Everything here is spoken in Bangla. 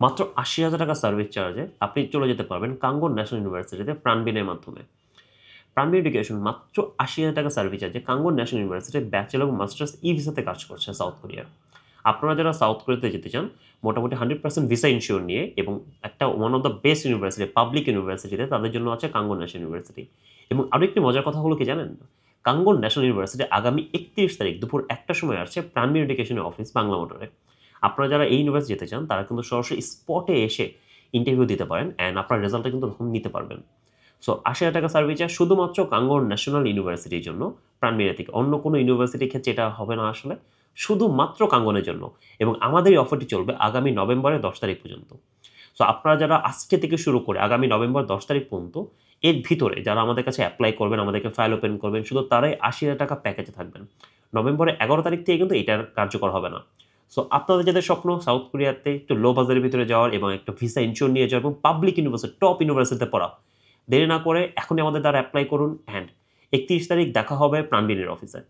মাত্র ৮০,০০০ টাকা সার্ভিস চার্জে আপনি চলে যেতে পারবেন কাঙ্গন ন্যাশনাল ইউনিভার্সিটিতে প্রাণবিনের মাধ্যমে। প্রাণবিন এডুকেশন মাত্র ৮০,০০০ টাকা সার্ভিস চার্জে কাঙ্গন ন্যাশনাল ইউনিভার্সিটি ব্যাচেলর এবং মাস্টার্স ভিসাতে কাজ করছে সাউথ কোরিয়া। আপনারা যারা সাউথ কোরিয়াতে যেতে চান মোটামুটি 100% ভিসা ইনশিওর নিয়ে এবং একটা one of the best university public ইউনিভার্সিটিতে তাদের জন্য আছে কাঙ্গন ন্যাশনাল ইউনিভার্সিটি। এবং আরও একটি মজার কথা হলো কি জানেন? কাঙ্গন ন্যাশনাল ইউনিভার্সিটি আগামী ৩১ তারিখ দুপুর ১টার সময় আসছে প্রাণবিন এডুকেশনের অফিস বাংলা মোটরে। আপনারা যারা এই ইউনিভার্সিটি যেতে চান তারা কিন্তু সরাসরি স্পটে এসে ইন্টারভিউ দিতে পারেন অ্যান্ড আপনার রেজাল্টটা কিন্তু তখন নিতে পারবেন। সো ৮০,০০০ টাকা সার্ভিস চার্জ শুধুমাত্র কাঙ্গন ন্যাশনাল ইউনিভার্সিটির জন্য প্রাণবিড়া থেকে। অন্য কোনো ইউনিভার্সিটির ক্ষেত্রে এটা হবে না আসলে, শুধুমাত্র কাঙ্গনের জন্য। এবং আমাদের এই অফারটি চলবে আগামী নভেম্বরের ১০ তারিখ পর্যন্ত। সো আপনারা যারা আজকে থেকে শুরু করে আগামী নভেম্বর ১০ তারিখ পর্যন্ত এর ভিতরে যারা আমাদের কাছে অ্যাপ্লাই করবেন, আমাদেরকে ফাইল ওপেন করবেন, শুধু তারাই ৮০,০০০ টাকা প্যাকেজে থাকবেন। নভেম্বরের ১১ তারিখ থেকে কিন্তু এটার কার্যকর হবে না। সো আপনাদের যাদের স্বপ্ন সাউথ কোরিয়াতে একটু লো বাজেটের ভিতরে যাওয়ার এবং একটা ভিসা ইনশিওর নিয়ে যাওয়া এবং পাবলিক ইউনিভার্সিটি, টপ ইউনিভার্সিটিতে পড়া, দেরি না করে এখনই আমাদের দ্বারা অ্যাপ্লাই করুন অ্যান্ড ৩১ তারিখ দেখা হবে প্রাণবিনের অফিসে।